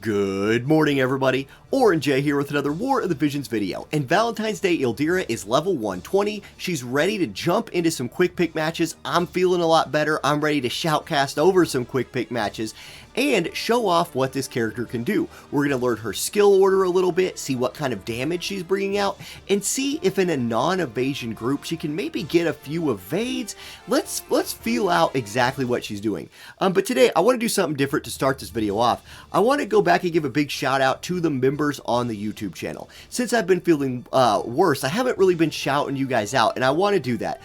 Good morning, everybody. Orange J here with another War of the Visions video, and Valentine's Day Ildyra is level 120. She's ready to jump into some quick pick matches. I'm feeling a lot better. I'm ready to shoutcast over some quick pick matches and show off what this character can do. We're going to learn her skill order a little bit, see what kind of damage she's bringing out, and see if in a non-evasion group she can maybe get a few evades. Let's feel out exactly what she's doing. But today I want to do something different to start this video off. I want to go back and give a big shout out to the members on the YouTube channel. Since I've been feeling worse, I haven't really been shouting you guys out, and I want to do that.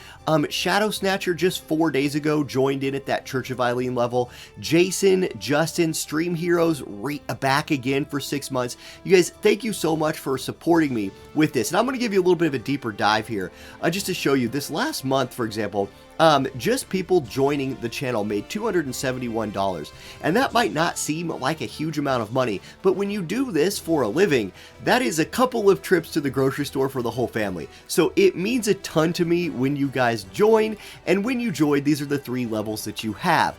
Shadow Snatcher just 4 days ago joined in at that Church of Eileen level. Jason, Justin, Stream Heroes back again for 6 months. You guys, thank you so much for supporting me with this. And I'm going to give you a little bit of a deeper dive here just to show you this last month, for example. Just people joining the channel made $271, and that might not seem like a huge amount of money, but when you do this for a living, that is a couple of trips to the grocery store for the whole family. So it means a ton to me when you guys join, and when you join, these are the 3 levels that you have.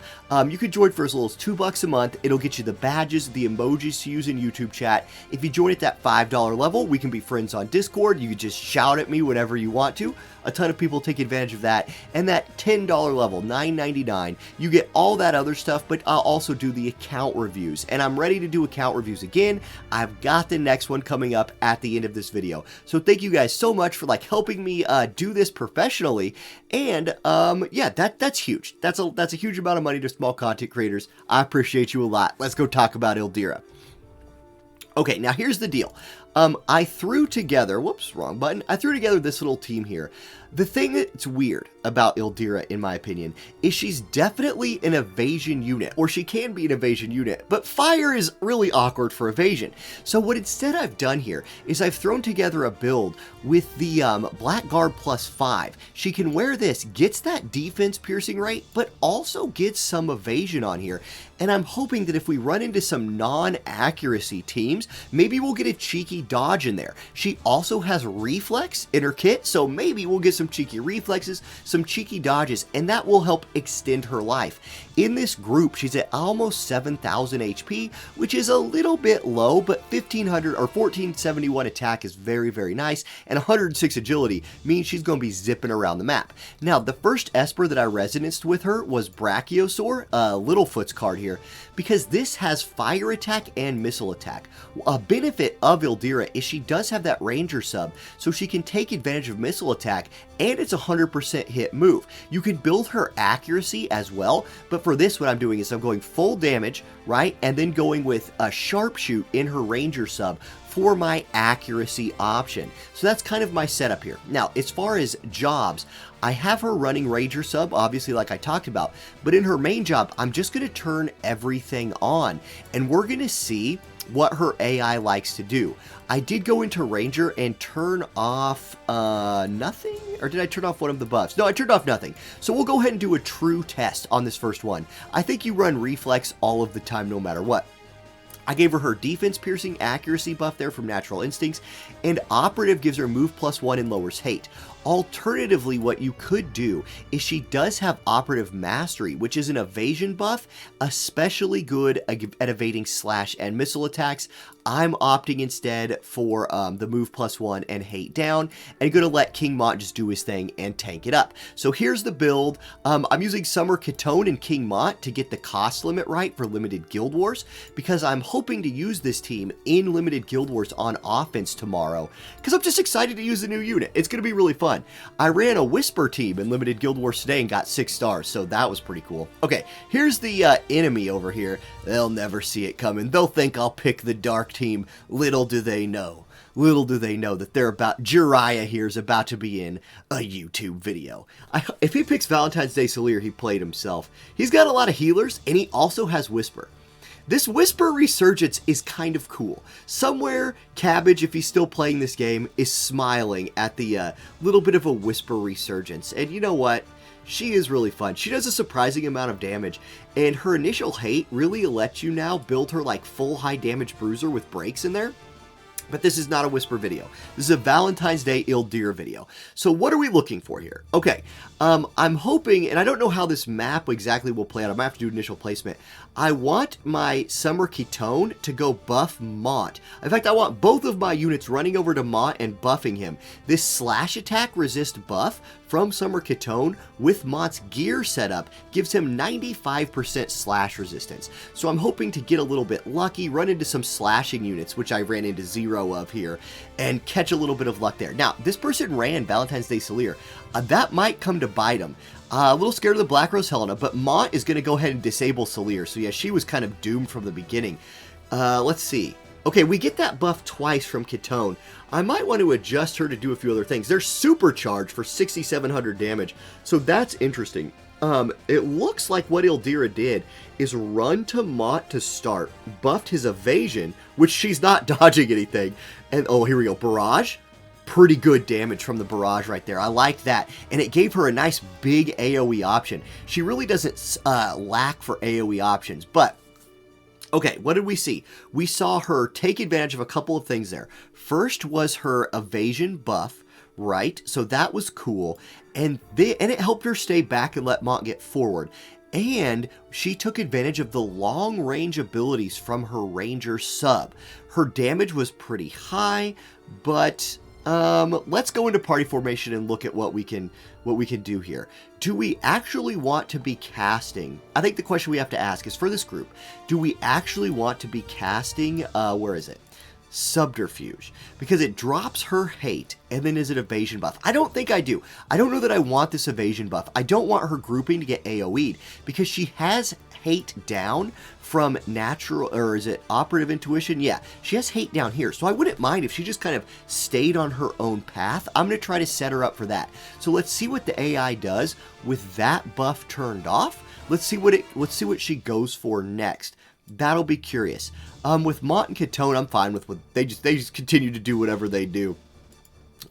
You could join for as little as $2 a month. It'll get you the badges, the emojis to use in YouTube chat. If you join at that $5 level, we can be friends on Discord. You can just shout at me whenever you want to. A ton of people take advantage of that. And that $10 level, $9.99, you get all that other stuff, but I'll also do the account reviews. And I'm ready to do account reviews again. I've got the next one coming up at the end of this video. So thank you guys so much for helping me do this professionally. And yeah, that's huge. That's a huge amount of money to small content creators. I appreciate you a lot. Let's go talk about Ildyra. Okay, now here's the deal. I threw together, whoops, wrong button. I threw together this little team here. The thing that's weird about Ildyra, in my opinion, is she's definitely an evasion unit, or she can be an evasion unit, but fire is really awkward for evasion. So what instead I've done here is I've thrown together a build with the Blackguard +5. She can wear this, gets that defense piercing rate, but also gets some evasion on here. And I'm hoping that if we run into some non-accuracy teams, maybe we'll get a cheeky dodge in there. She also has reflex in her kit, so maybe we'll get some cheeky reflexes, some cheeky dodges, and that will help extend her life. In this group, she's at almost 7,000 HP, which is a little bit low, but 1,500 or 1,471 attack is very, very nice, and 106 agility means she's going to be zipping around the map. Now, the first Esper that I resonanced with her was Brachiosaur, Littlefoot's card here, because this has fire attack and missile attack. A benefit of Ildyra is she does have that ranger sub, so she can take advantage of missile attack, and it's a 100% hit move. You can build her accuracy as well, but for this what I'm doing is I'm going full damage, right, and then going with a sharpshoot in her ranger sub for my accuracy option. So that's kind of my setup here. Now, as far as jobs, I have her running Ranger sub, obviously, like I talked about, but in her main job, I'm just going to turn everything on, and we're going to see what her AI likes to do. I did go into Ranger and turn off nothing, or did I turn off one of the buffs? No, I turned off nothing. So we'll go ahead and do a true test on this first one. I think you run Reflex all of the time, no matter what. I gave her defense piercing accuracy buff there from Natural Instincts, and Operative gives her move +1 and lowers hate. Alternatively, what you could do is she does have Operative Mastery, which is an evasion buff, especially good at evading slash and missile attacks. I'm opting instead for the move +1 and hate down, and going to let King Mont just do his thing and tank it up. So here's the build. I'm using Summer Catone and King Mont to get the cost limit right for Limited Guild Wars, because I'm hoping to use this team in Limited Guild Wars on offense tomorrow, because I'm just excited to use the new unit. It's going to be really fun. I ran a Whisper team in Limited Guild Wars today and got 6 stars, so that was pretty cool. Okay, here's the enemy over here. They'll never see it coming. They'll think I'll pick the dark team. Little do they know. Little do they know that Jiraiya here is about to be in a YouTube video. If he picks Valentine's Day Solir, he played himself. He's got a lot of healers, and he also has Whisper. This Whisper Resurgence is kind of cool. Somewhere, Cabbage, if he's still playing this game, is smiling at the little bit of a Whisper Resurgence. And you know what? She is really fun. She does a surprising amount of damage, and her initial hate really lets you now build her like full high damage bruiser with breaks in there. But this is not a Whisper video. This is a Valentine's Day Ildyra video. So what are we looking for here? Okay, I'm hoping, and I don't know how this map exactly will play out. I might have to do initial placement. I want my Summer Ketone to go buff Mont. In fact, I want both of my units running over to Mont and buffing him. This slash attack resist buff from Summer Ketone with Mont's gear setup gives him 95% slash resistance. So I'm hoping to get a little bit lucky, run into some slashing units, which I ran into 0 of here, and catch a little bit of luck there. Now, this person ran Valentine's Day Solir. That might come to bite him. A little scared of the Black Rose Helena, but Mont is going to go ahead and disable Solir. So yeah, she was kind of doomed from the beginning. Let's see. Okay, we get that buff twice from Ketone. I might want to adjust her to do a few other things. They're supercharged for 6,700 damage, so that's interesting. It looks like what Ildyra did is run to Mont to start, buffed his evasion, which she's not dodging anything, and oh, here we go, barrage. Pretty good damage from the barrage right there. I like that. And it gave her a nice big AoE option. She really doesn't lack for AoE options. But, okay, what did we see? We saw her take advantage of a couple of things there. First was her evasion buff, right? So that was cool. And it helped her stay back and let Mont get forward. And she took advantage of the long range abilities from her Ranger sub. Her damage was pretty high, but let's go into party formation and look at what we can do here. Do we actually want to be casting? I think the question we have to ask is for this group, do we actually want to be casting, where is it? Subterfuge, because it drops her hate and then is it evasion buff? I don't think I do. I don't know that I want this evasion buff. I don't want her grouping to get AoE'd because she has hate down from natural, or is it operative intuition? Yeah, she has hate down here, so I wouldn't mind if she just kind of stayed on her own path. I'm going to try to set her up for that. So let's see what the AI does with that buff turned off. Let's see what she goes for next. That'll be curious. With Mont and Ketone, I'm fine with what they just continue to do whatever they do.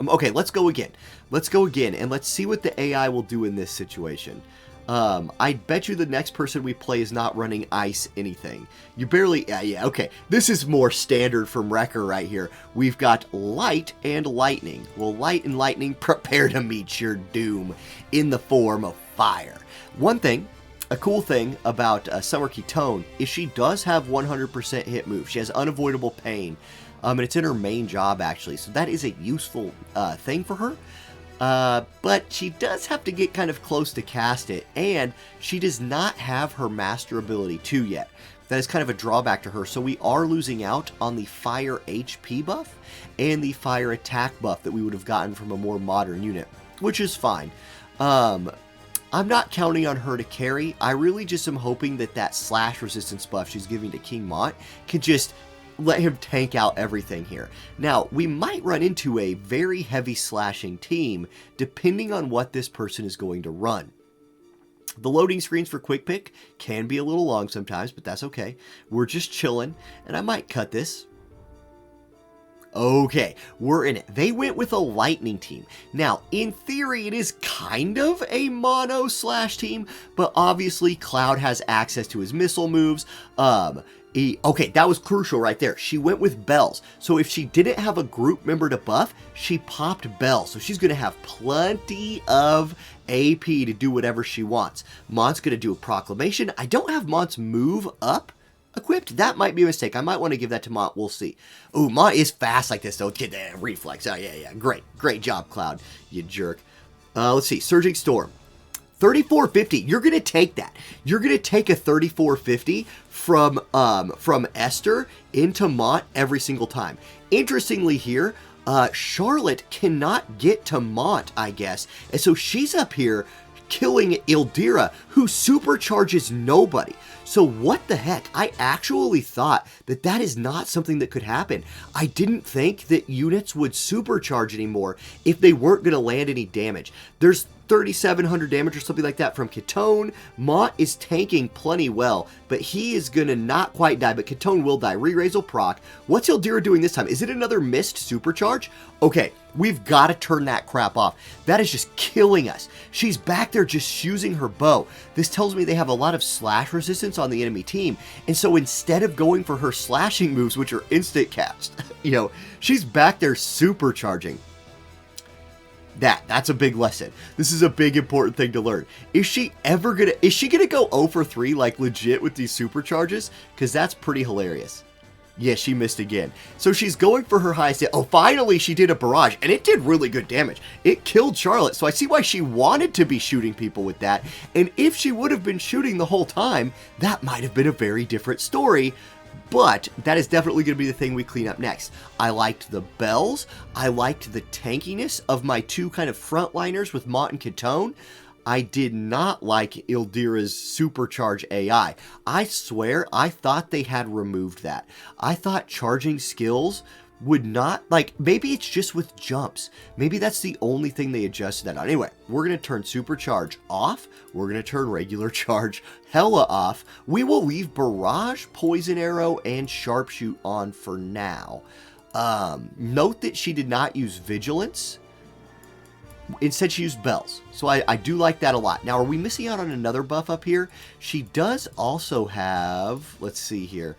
Okay, let's go again. Let's go again, and let's see what the AI will do in this situation. I bet you the next person we play is not running ice anything. You barely, yeah, okay. This is more standard from Wrecker right here. We've got light and lightning. Well, light and lightning, prepare to meet your doom in the form of fire. One thing, a cool thing about Summer Ketone is she does have 100% hit move. She has unavoidable pain, and it's in her main job actually. So that is a useful thing for her. But she does have to get kind of close to cast it, and she does not have her Master Ability 2 yet. That is kind of a drawback to her, so we are losing out on the Fire HP buff and the Fire Attack buff that we would have gotten from a more modern unit, which is fine. I'm not counting on her to carry. I really just am hoping that that slash resistance buff she's giving to King Mont can just let him tank out everything here. Now, we might run into a very heavy slashing team depending on what this person is going to run. The loading screens for Quick Pick can be a little long sometimes, but that's okay. We're just chilling, and I might cut this. Okay, we're in it. They went with a lightning team. Now, in theory, it is kind of a mono slash team, but obviously Cloud has access to his missile moves. Okay, that was crucial right there. She went with Bells. So if she didn't have a group member to buff, she popped Bells. So she's going to have plenty of AP to do whatever she wants. Mont's going to do a proclamation. I don't have Mont's move up equipped. That might be a mistake. I might want to give that to Mont. We'll see. Ooh, Mont is fast like this, though. Get that reflex. Oh, yeah. Great job, Cloud, you jerk. Let's see. Surging Storm. 3450. You're going to take that. You're going to take a 3450 from Esther into Mont every single time. Interestingly here, Charlotte cannot get to Mont, I guess. And so she's up here killing Ildyra, who supercharges nobody. So what the heck? I actually thought that that is not something that could happen. I didn't think that units would supercharge anymore if they weren't going to land any damage. There's 3,700 damage or something like that from Ketone. Mont is tanking plenty well, but he is going to not quite die, but Ketone will die. Re-raise will proc. What's Ildyra doing this time? Is it another missed supercharge? Okay, we've got to turn that crap off. That is just killing us. She's back there just using her bow. This tells me they have a lot of slash resistance on the enemy team, and so instead of going for her slashing moves, which are instant cast, she's back there supercharging. That's a big lesson. This is a big important thing to learn. Is she gonna go 0 for 3 like legit with these supercharges? Because that's pretty hilarious. Yeah, she missed again. So she's going for her highest hit. Oh, finally she did a barrage, and it did really good damage. It killed Charlotte, so I see why she wanted to be shooting people with that. And if she would have been shooting the whole time, that might have been a very different story. But that is definitely going to be the thing we clean up next. I liked the bells. I liked the tankiness of my two kind of frontliners with Mont and Catone. I did not like Ildyra's supercharge AI. I swear, I thought they had removed that. I thought charging skills would not, like, maybe it's just with jumps. Maybe that's the only thing they adjusted that on. Anyway, we're going to turn supercharge off. We're going to turn regular charge hella off. We will leave barrage, poison arrow, and sharpshoot on for now. Note that she did not use vigilance. Instead, she used bells. So I do like that a lot. Now, are we missing out on another buff up here? She does also have, let's see here,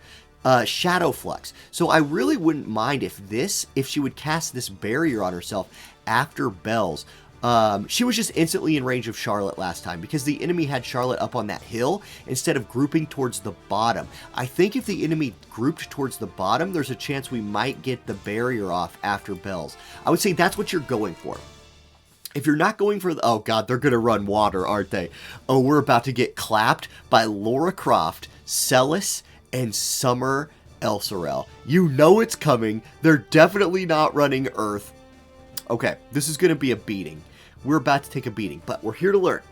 Shadow Flux. So I really wouldn't mind if she would cast this barrier on herself after bells. She was just instantly in range of Charlotte last time because the enemy had Charlotte up on that hill instead of grouping towards the bottom. I think if the enemy grouped towards the bottom, there's a chance we might get the barrier off after bells. I would say that's what you're going for. If you're not going for the... Oh, God, they're going to run water, aren't they? Oh, we're about to get clapped by Lara Croft, Celis, and Summer Elsorel. You know it's coming. They're definitely not running Earth. Okay, this is going to be a beating. We're about to take a beating, but we're here to learn.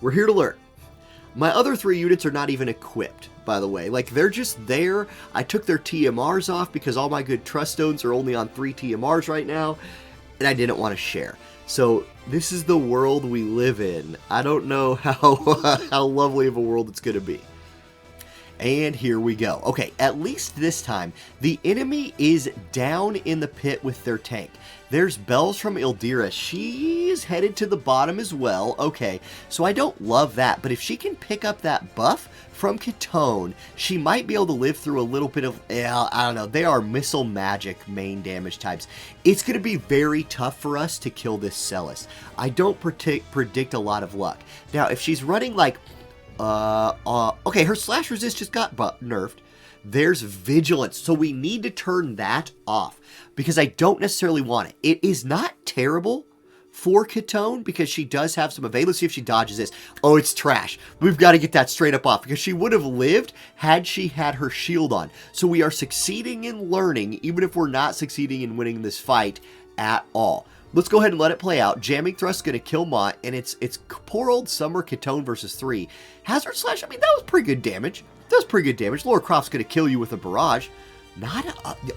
We're here to learn. My other 3 units are not even equipped, by the way. Like, they're just there. I took their TMRs off because all my good trust stones are only on 3 TMRs right now, and I didn't want to share. So this is the world we live in. I don't know how lovely of a world it's going to be. And here we go. Okay, at least this time, the enemy is down in the pit with their tank. There's bells from Ildyra. She's headed to the bottom as well. Okay, so I don't love that, but if she can pick up that buff from Catone, she might be able to live through a little bit of, I don't know, they are missile magic main damage types. It's going to be very tough for us to kill this Celis. I don't predict a lot of luck. Now, if she's running like, okay, her slash resist just got nerfed. There's vigilance, so we need to turn that off because I don't necessarily want it. It is not terrible for Catone because she does have some availability. Let's see if she dodges this. Oh, it's trash. We've got to get that straight up off because she would have lived had she had her shield on. So we are succeeding in learning, even if we're not succeeding in winning this fight at all. Let's go ahead and let it play out. Jamming Thrust going to kill Mont, and it's poor old Summer Catone versus 3. Hazard Slash, I mean, that was pretty good damage. That was pretty good damage. Lara Croft's going to kill you with a barrage.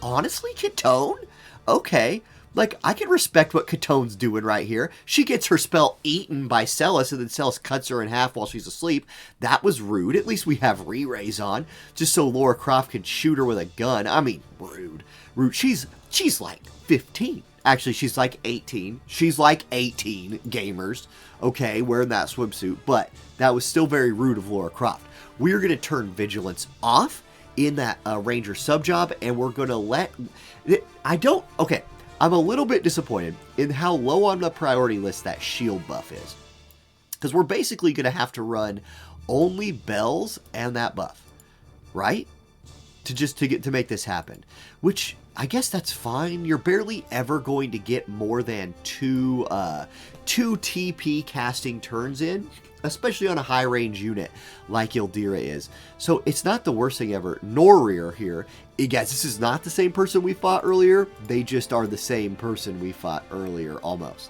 Honestly, Catone? Okay. Like, I can respect what Catone's doing right here. She gets her spell eaten by Celis, and then Celis cuts her in half while she's asleep. That was rude. At least we have re-raise on, just so Lara Croft can shoot her with a gun. I mean, rude. Rude. She's like 15. Actually, she's like 18. She's like 18, gamers. Okay, wearing that swimsuit. But that was still very rude of Lara Croft. We're going to turn Vigilance off in that Ranger sub-job, and we're going to let... Okay, I'm a little bit disappointed in how low on the priority list that shield buff is. Because we're basically going to have to run only bells and that buff. Right? To make this happen. Which... I guess that's fine. You're barely ever going to get more than two TP casting turns in, especially on a high range unit like Ildyra is. So it's not the worst thing ever. Norir here. Guys, this is not the same person we fought earlier. They just are the same person we fought earlier, almost.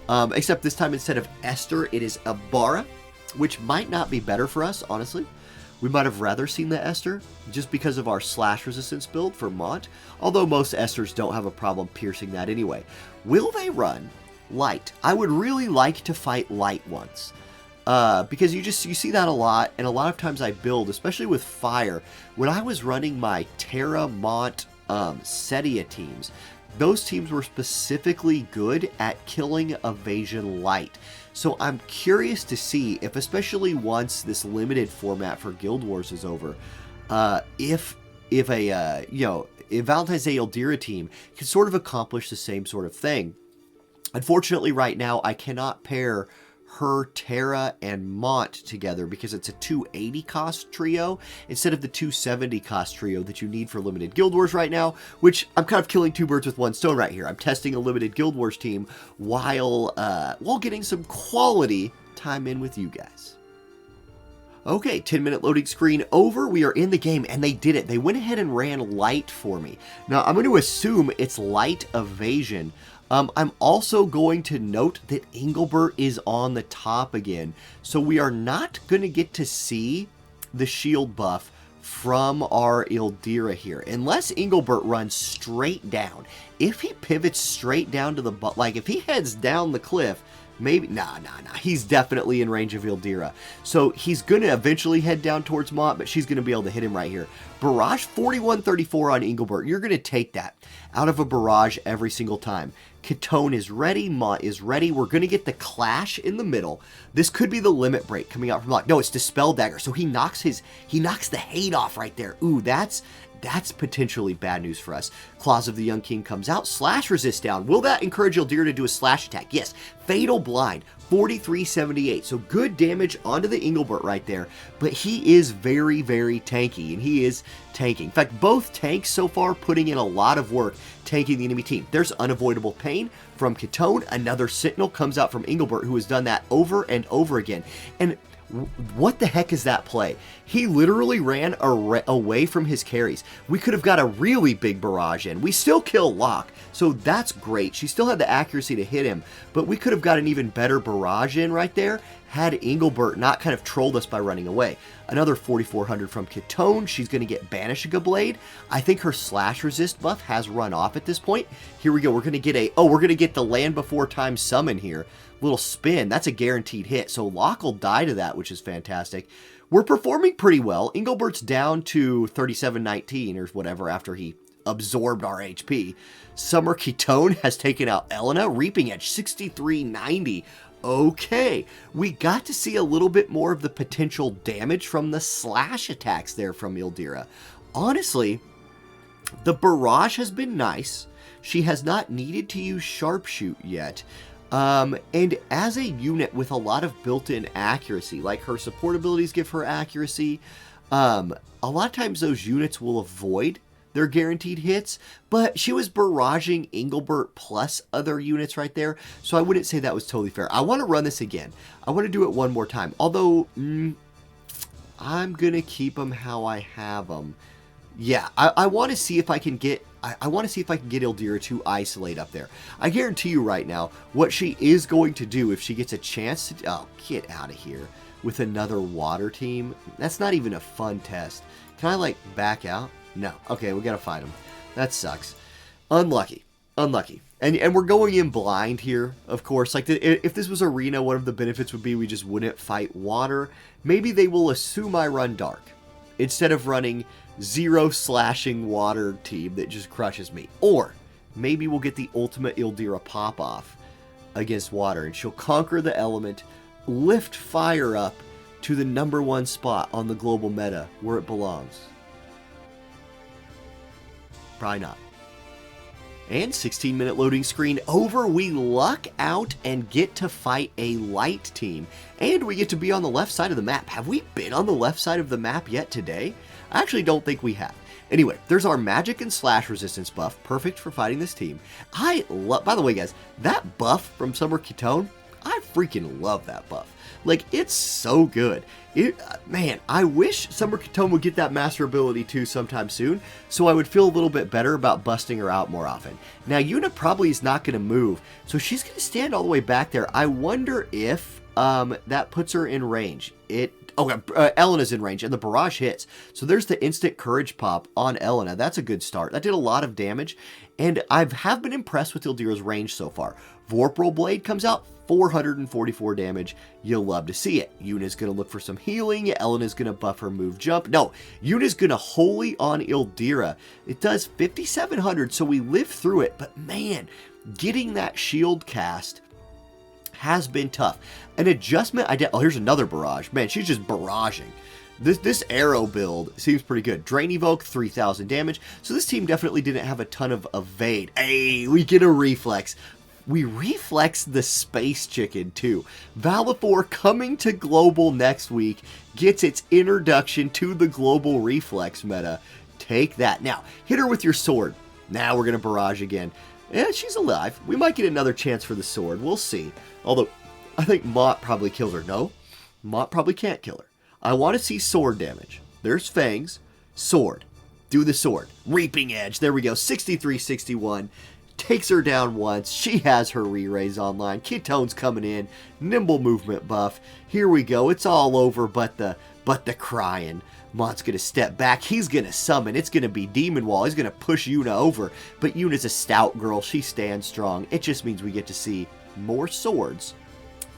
Except this time, instead of Esther, it is Ildyra, which might not be better for us, honestly. We might have rather seen the Esther, just because of our slash resistance build for Mont, although most Esters don't have a problem piercing that anyway. Will they run light? I would really like to fight light once, because you see that a lot, and a lot of times I build, especially with fire, when I was running my Terra, Mont, Setia teams, those teams were specifically good at killing evasion light. So I'm curious to see if, especially once this limited format for Guild Wars is over, if Valentine's Day Ildyra team can sort of accomplish the same sort of thing. Unfortunately, right now, I cannot pair her, Terra, and Mont together because it's a 280 cost trio instead of the 270 cost trio that you need for limited Guild Wars right now, which I'm kind of killing two birds with one stone right here. I'm testing a limited Guild Wars team while getting some quality time in with you guys. Okay, 10-minute loading screen over. We are in the game, and they did it. They went ahead and ran light for me. Now, I'm going to assume it's light evasion. I'm also going to note that Engelbert is on the top again, so we are not going to get to see the shield buff from our Ildyra here, unless Engelbert runs straight down. If he pivots straight down to the like if he heads down the cliff, maybe, nah, he's definitely in range of Ildyra. So he's going to eventually head down towards Mont, but she's going to be able to hit him right here. Barrage 4134 on Engelbert. You're going to take that out of a barrage every single time. Ketone is ready. Mont is ready. We're going to get the clash in the middle. This could be the limit break coming out from Mont. No, it's Dispel Dagger. So he knocks the hate off right there. Ooh, that's potentially bad news for us. Claws of the Young King comes out. Slash resist down. Will that encourage Ildyra to do a slash attack? Yes. Fatal Blind. 4378. So good damage onto the Engelbert right there. But he is very, very tanky. And he is tanking. In fact, both tanks so far putting in a lot of work tanking the enemy team. There's Unavoidable Pain from Ketone. Another Sentinel comes out from Engelbert who has done that over and over again. And what the heck is that play? He literally ran away from his carries. We could have got a really big barrage in. We still kill Locke, so that's great. She still had the accuracy to hit him, but we could have got an even better barrage in right there had Engelbert not kind of trolled us by running away. Another 4400 from Ketone. She's going to get Banishing Blade. I think her slash resist buff has run off at this point. Here we go. We're going to get we're going to get the Land Before Time summon here. Little spin. That's a guaranteed hit. So Locke will die to that, which is fantastic. We're performing pretty well. Engelbert's down to 3719 or whatever after he absorbed our HP. Summer Ketone has taken out Elena, Reaping Edge 6390. Okay, we got to see a little bit more of the potential damage from the slash attacks there from Ildyra. Honestly, the barrage has been nice. She has not needed to use sharpshoot yet. And as a unit with a lot of built-in accuracy, like her support abilities give her accuracy, a lot of times those units will avoid their guaranteed hits, but she was barraging Engelbert plus other units right there, so I wouldn't say that was totally fair. I want to run this again. I want to do it one more time, although I'm going to keep them how I have them. Yeah, I want to see if I can get... I want to see if I can get Ildyra to isolate up there. I guarantee you right now, what she is going to do if she gets a chance to... Oh, get out of here. With another water team? That's not even a fun test. Can I, like, back out? No. Okay, we gotta fight him. That sucks. Unlucky. Unlucky. And we're going in blind here, of course. Like, if this was Arena, one of the benefits would be we just wouldn't fight water. Maybe they will assume I run dark, instead of running 0 slashing water team that just crushes me. Or maybe we'll get the ultimate Ildyra pop-off against water, and she'll conquer the element, lift fire up to the #1 spot on the global meta where it belongs. Probably not. And 16-minute loading screen over. We luck out and get to fight a light team. And we get to be on the left side of the map. Have we been on the left side of the map yet today? I actually don't think we have. Anyway, there's our magic and slash resistance buff. Perfect for fighting this team. I love... By the way, guys, that buff from Summer Ketone, I freaking love that buff. Like, it's so good. Man, I wish Summer Ketone would get that master ability too sometime soon, so I would feel a little bit better about busting her out more often. Now, Yuna probably is not going to move, so she's going to stand all the way back there. I wonder if that puts her in range. Elena's in range, and the barrage hits. So there's the instant courage pop on Elena. That's a good start. That did a lot of damage, and I have been impressed with Ildyra's range so far. Vorpal Blade comes out, 444 damage. You'll love to see it. Yuna's going to look for some healing. Elena's going to buff her move jump. No, Yuna's going to holy on Ildyra. It does 5,700, so we live through it. But man, getting that shield cast has been tough. An adjustment I did... Oh, here's another barrage. Man, she's just barraging. This arrow build seems pretty good. Drain Evoke, 3,000 damage. So this team definitely didn't have a ton of evade. Hey, we get a reflex. We reflex the Space Chicken too. Valifor coming to Global next week gets its introduction to the Global Reflex meta. Take that. Now, hit her with your sword. Now we're going to barrage again. Yeah, she's alive. We might get another chance for the sword. We'll see. Although, I think Mont probably kills her. No, Mont probably can't kill her. I want to see sword damage. There's fangs. Sword. Do the sword. Reaping Edge. There we go. 63-61. Takes her down once. She has her re-raise online. Ketone's coming in. Nimble movement buff. Here we go. It's all over but the crying. Mont's going to step back. He's going to summon. It's going to be Demon Wall. He's going to push Yuna over. But Yuna's a stout girl. She stands strong. It just means we get to see more swords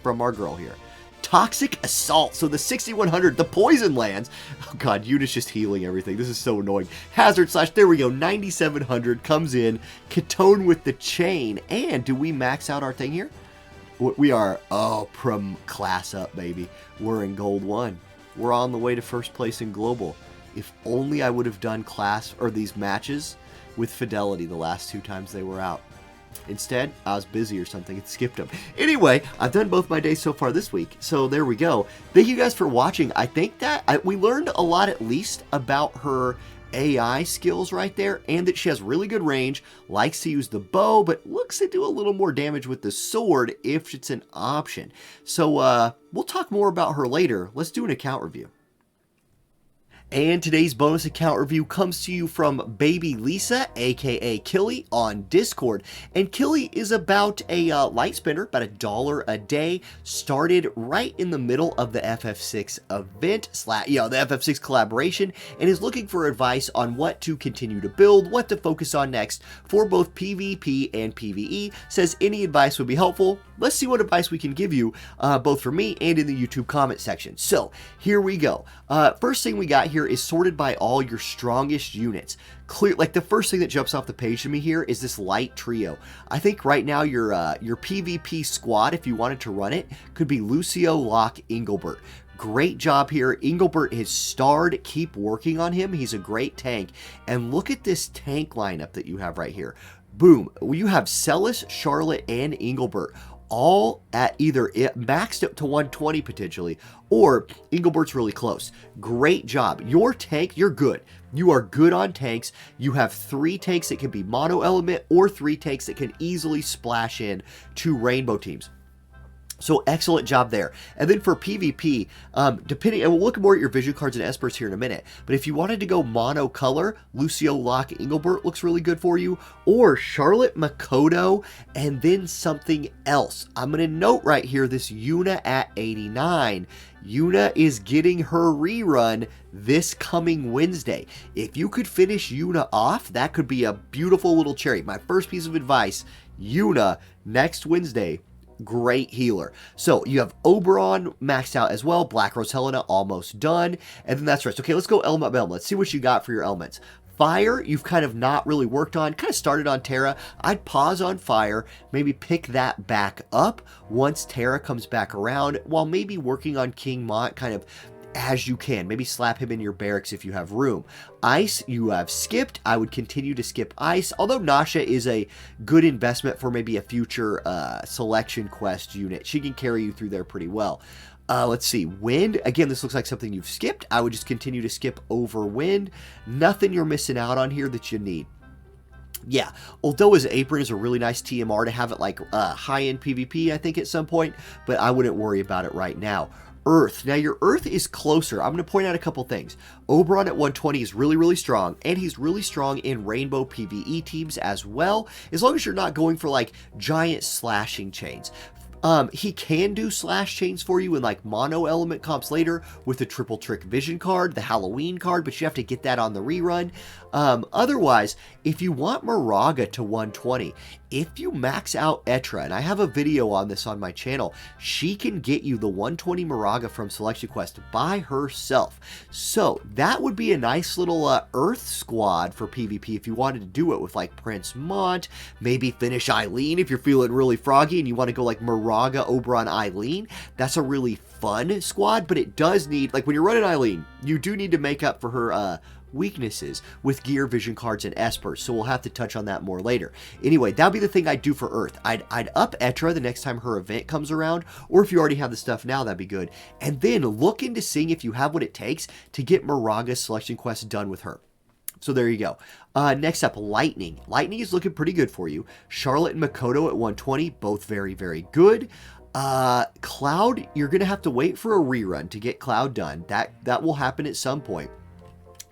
from our girl here. Toxic Assault. So the 6100, the poison lands. Oh god, Yuna's just healing everything. This is so annoying. Hazard Slash. There we go. 9700 comes in. Ketone with the chain. And do we max out our thing here? We are, from class up, baby. We're in Gold 1. We're on the way to first place in Global. If only I would have done class or these matches with Fidelity the last 2 times they were out. Instead, I was busy or something and skipped them. Anyway, I've done both my days so far this week, so there we go. Thank you guys for watching. I think that we learned a lot at least about her AI skills right there, and that she has really good range, likes to use the bow, but looks to do a little more damage with the sword if it's an option. So we'll talk more about her later. Let's do an account review. And today's bonus account review comes to you from Baby Lisa, aka Killy, on Discord. And Killy is about a light spinner, about $1 a day, started right in the middle of the FF6 event, the FF6 collaboration, and is looking for advice on what to continue to build, what to focus on next for both PvP and PvE. Says any advice would be helpful. Let's see what advice we can give you, both from me and in the YouTube comment section. So here we go. First thing we got here is sorted by all your strongest units. Clear, like the first thing that jumps off the page to me here is this light trio. I think right now your PvP squad, if you wanted to run it, could be Lucio, Locke, Engelbert. Great job here. Engelbert is starred. Keep working on him. He's a great tank. And look at this tank lineup that you have right here. Boom. You have Celis, Charlotte, and Engelbert all at either maxed up to 120 potentially, or Engelbert's really close. Great job. Your tank, you're good. You are good on tanks. You have 3 tanks that can be mono element or 3 tanks that can easily splash in to rainbow teams. So excellent job there. And then for PvP, depending, and we'll look more at your vision cards and experts here in a minute, but if you wanted to go mono color, Lucio, Locke, Engelbert looks really good for you, or Charlotte, Makoto, and then something else. I'm going to note right here this Yuna at 89. Yuna is getting her rerun this coming Wednesday. If you could finish Yuna off, that could be a beautiful little cherry. My first piece of advice, Yuna next Wednesday. Great healer. So you have Oberon maxed out as well. Black Rose Helena almost done. And then that's the rest. Okay, let's go element by element. Let's see what you got for your elements. Fire, you've kind of not really worked on. Kind of started on Terra. I'd pause on Fire. Maybe pick that back up once Terra comes back around. While maybe working on King Mont kind of as you can. Maybe slap him in your barracks if you have room. Ice, you have skipped. I would continue to skip Ice, although Nasha is a good investment for maybe a future selection quest unit. She can carry you through there pretty well. Let's see. Wind, again, this looks like something you've skipped. I would just continue to skip over Wind. Nothing you're missing out on here that you need. Yeah, Ildyra's Apron is a really nice TMR to have it like high-end PvP, I think, at some point, but I wouldn't worry about it right now. Earth. Now, your Earth is closer. I'm going to point out a couple things. Oberon at 120 is really, really strong, and he's really strong in Rainbow PvE teams as well, as long as you're not going for, like, giant slashing chains. He can do slash chains for you in like mono element comps later with the triple trick vision card, the Halloween card, but you have to get that on the rerun. Otherwise, if you want Moraga to 120, if you max out Etra, and I have a video on this on my channel, she can get you the 120 Moraga from Selection Quest by herself. So that would be a nice little Earth squad for PvP if you wanted to do it with like Prince Mont, maybe finish Eileen if you're feeling really froggy and you want to go like Moraga, Oberon, Eileen. That's a really fun squad, but it does need, like when you're running Eileen, you do need to make up for her weaknesses with gear, vision cards, and espers, so we'll have to touch on that more later. Anyway, that would be the thing I'd do for Earth. I'd up Etra the next time her event comes around, or if you already have the stuff now, that'd be good. And then look into seeing if you have what it takes to get Moraga's Selection Quest done with her. So there you go. Next up, Lightning. Lightning is looking pretty good for you. Charlotte and Makoto at 120, both very, very good. Cloud, you're going to have to wait for a rerun to get Cloud done. That will happen at some point.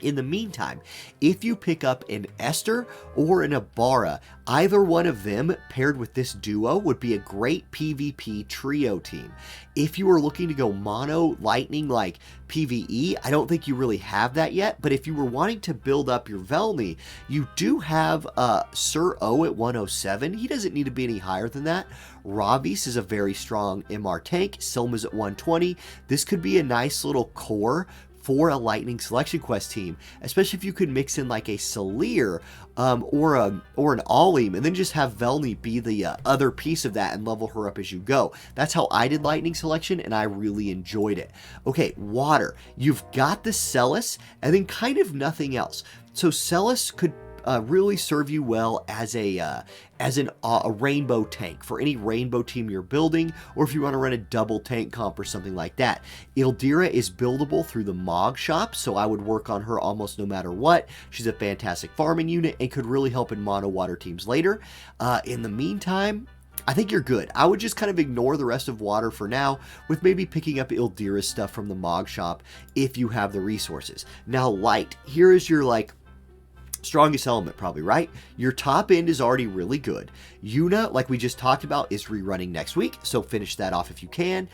In the meantime, if you pick up an Esther or an Ibarra, either one of them paired with this duo would be a great PvP trio team. If you are looking to go mono lightning like PvE, I don't think you really have that yet, but if you were wanting to build up your Velny, you do have Sir O at 107. He doesn't need to be any higher than that. Ravis is a very strong MR tank. Silma's at 120. This could be a nice little core for a Lightning Selection Quest team, especially if you could mix in like a Salir or an Olim, and then just have Velny be the other piece of that and level her up as you go. That's how I did Lightning Selection, and I really enjoyed it. Okay, Water. You've got the Celis, and then kind of nothing else. So Celis could really serve you well as a rainbow tank for any rainbow team you're building, or if you want to run a double tank comp or something like that. Ildyra is buildable through the Mog shop, so I would work on her almost no matter what. She's a fantastic farming unit and could really help in mono water teams later. In the meantime, I think you're good. I would just kind of ignore the rest of Water for now, with maybe picking up Ildyra's stuff from the Mog shop if you have the resources. Now, Light. Here is your like strongest element probably, right? Your top end is already really good. Yuna, like we just talked about, is rerunning next week, so finish that off if you can.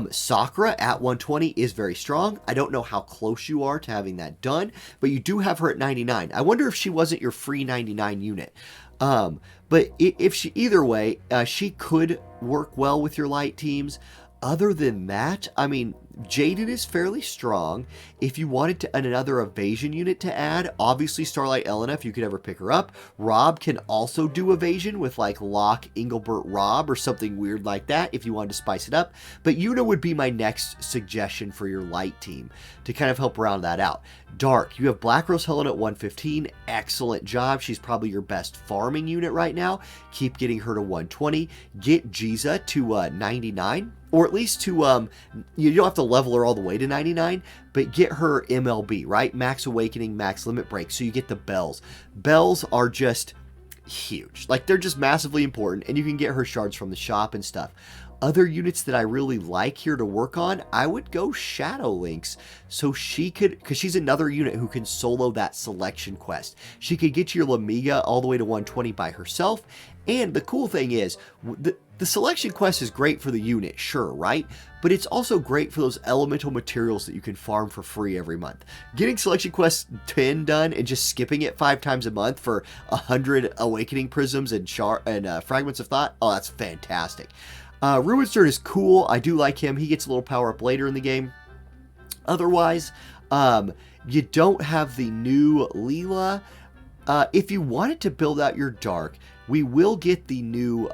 Sakura at 120 is very strong. I don't know how close you are to having that done, but you do have her at 99. I wonder if she wasn't your free 99 unit. But if she, either way, she could work well with your light teams. Other than that, I mean, Jaden is fairly strong. If you wanted another evasion unit to add, obviously Starlight Elena, if you could ever pick her up. Rob can also do evasion with like Locke, Engelbert, Rob, or something weird like that if you wanted to spice it up. But Yuna would be my next suggestion for your light team to kind of help round that out. Dark, you have Black Rose Helen at 115. Excellent job. She's probably your best farming unit right now. Keep getting her to 120. Get Jiza to 99. Or at least to, you don't have to level her all the way to 99, but get her MLB, right? Max Awakening, Max Limit Break, so you get the bells. Bells are just huge. Like, they're just massively important, and you can get her shards from the shop and stuff. Other units that I really like here to work on, I would go Shadow Lynx, so she could, because she's another unit who can solo that selection quest. She could get your Lamiga all the way to 120 by herself, and the cool thing is, the selection quest is great for the unit, sure, right? But it's also great for those elemental materials that you can farm for free every month. Getting selection quest 10 done and just skipping it 5 times a month for 100 awakening prisms and fragments of thought, oh, that's fantastic. Ruinstern is cool. I do like him. He gets a little power up later in the game. Otherwise, you don't have the new Leela. If you wanted to build out your Dark, we will get the new,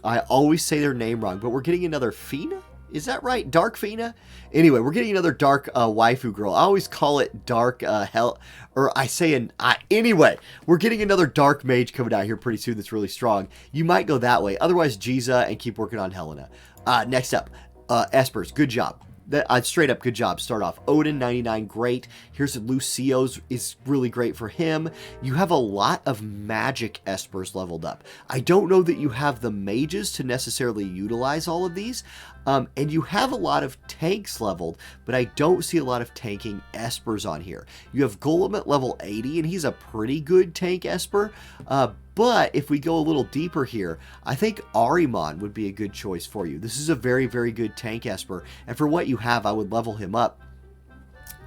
I always say their name wrong, but we're getting another Fina? Is that right? Dark Fina? Anyway, we're getting another Dark Waifu girl. I always call it Dark Hell, or I say anyway, we're getting another Dark Mage coming out here pretty soon that's really strong. You might go that way. Otherwise, Jiza, and keep working on Helena. Next up, Espers. Good job. Straight up, good job. Start off. Odin, 99, great. Here's Lucio's is really great for him. You have a lot of magic Espers leveled up. I don't know that you have the mages to necessarily utilize all of these. And you have a lot of tanks leveled, but I don't see a lot of tanking Espers on here. You have Golem at level 80, and he's a pretty good tank Esper. But if we go a little deeper here, I think Ahriman would be a good choice for you. This is a very, very good tank Esper, and for what you have, I would level him up.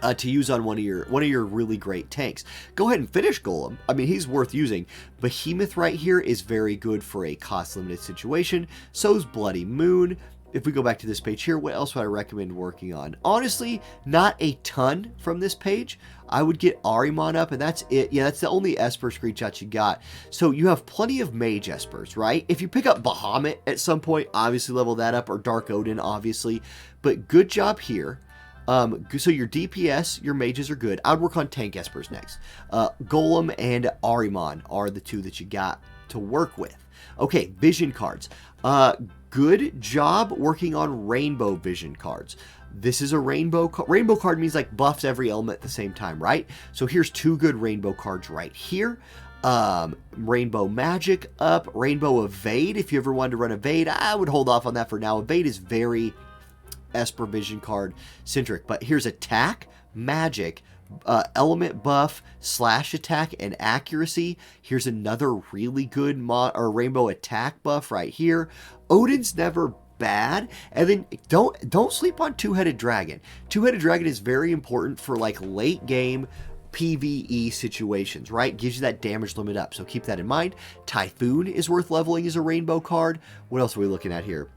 to use on one of your really great tanks. Go ahead and finish Golem. I mean, he's worth using. Behemoth right here is very good for a cost-limited situation. So's Bloody Moon. If we go back to this page here, what else would I recommend working on? Honestly, not a ton from this page. I would get Ahriman up, and that's it. Yeah, that's the only Esper screenshot you got. So you have plenty of Mage Espers, right? If you pick up Bahamut at some point, obviously level that up, or Dark Odin, obviously. But good job here. So your DPS, your mages are good. I'd work on tank espers next. Golem and Ahriman are the two that you got to work with. Okay, vision cards. Good job working on rainbow vision cards. This is a rainbow card means like buffs every element at the same time, right? So here's two good rainbow cards right here. Rainbow Magic up, Rainbow Evade. If you ever wanted to run Evade, I would hold off on that for now. Evade is very Esper vision card centric, but here's attack, magic, element buff, slash attack, and accuracy. Here's another really good rainbow attack buff right here. Odin's never bad, and then don't sleep on Two-Headed Dragon. Two-Headed Dragon is very important for like late game PvE situations, right? Gives you that damage limit up, so keep that in mind. Typhoon is worth leveling as a rainbow card. What else are we looking at here?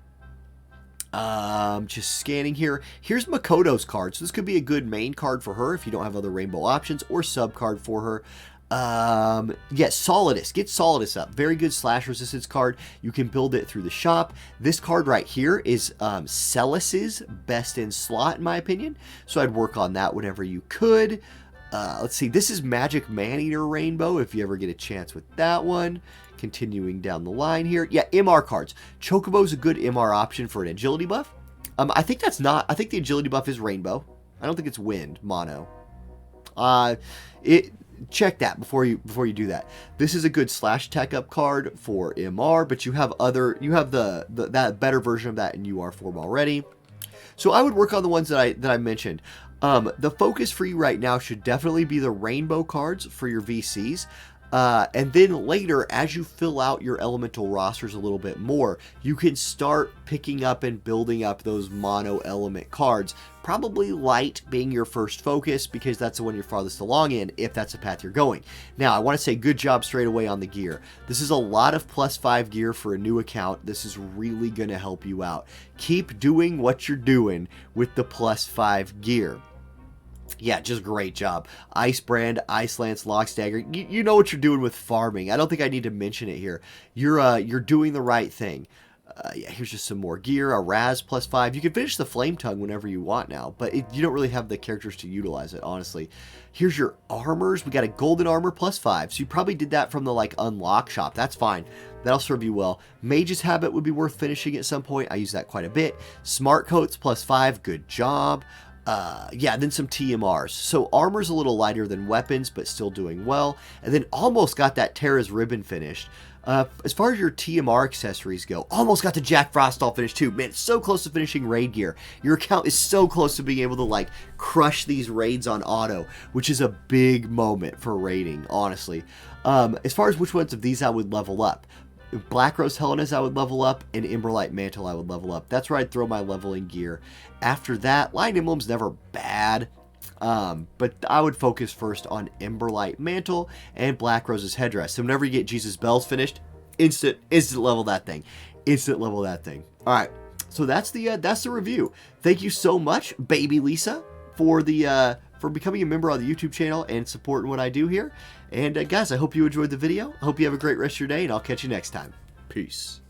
Just scanning here. Here's Makoto's card. So this could be a good main card for her if you don't have other rainbow options, or sub card for her. Yeah, Solidus. Get Solidus up. Very good slash resistance card. You can build it through the shop. This card right here is Celis's best in slot, in my opinion. So I'd work on that whenever you could. Let's see. This is Magic Maneater Rainbow, if you ever get a chance with that one. Continuing down the line here. Yeah, MR cards. Chocobo's a good MR option for an agility buff. I think that's not... I think the agility buff is rainbow. I don't think it's wind, mono. Check that before you do that. This is a good slash tech up card for MR, but you have that better version of that in UR form already. So I would work on the ones that I mentioned. The focus for you right now should definitely be the rainbow cards for your VCs. And then later, as you fill out your elemental rosters a little bit more, you can start picking up and building up those mono element cards. Probably light being your first focus, because that's the one you're farthest along in, if that's the path you're going. Now, I want to say good job straight away on the gear. This is a lot of +5 gear for a new account. This is really going to help you out. Keep doing what you're doing with the +5 gear. Yeah, just great job. Ice Brand, Ice Lance, Lock Stagger. You know what you're doing with farming. I don't think I need to mention it here. You're doing the right thing. Yeah, here's just some more gear. A Raz +5. You can finish the Flame Tongue whenever you want now, but you don't really have the characters to utilize it, honestly. Here's your armors. We got a Golden Armor +5. So you probably did that from the like unlock shop. That's fine. That'll serve you well. Mage's Habit would be worth finishing at some point. I use that quite a bit. Smart Coats +5. Good job. Yeah, then some TMRs. So armor's a little lighter than weapons, but still doing well. And then almost got that Terra's Ribbon finished. As far as your TMR accessories go, almost got the Jack Frost all finished too. Man, it's so close to finishing raid gear. Your account is so close to being able to like crush these raids on auto, which is a big moment for raiding, honestly. As far as which ones of these I would level up, Black Rose Helenas I would level up, and Emberlight Mantle I would level up. That's where I'd throw my leveling gear. After that, Lion Emblem's never bad, but I would focus first on Emberlight Mantle and Black Rose's Headdress. So whenever you get Jesus Bells finished, instant level that thing. Instant level that thing. All right, so that's the review. Thank you so much, Baby Lisa, for becoming a member on the YouTube channel and supporting what I do here. And guys, I hope you enjoyed the video. I hope you have a great rest of your day, and I'll catch you next time. Peace.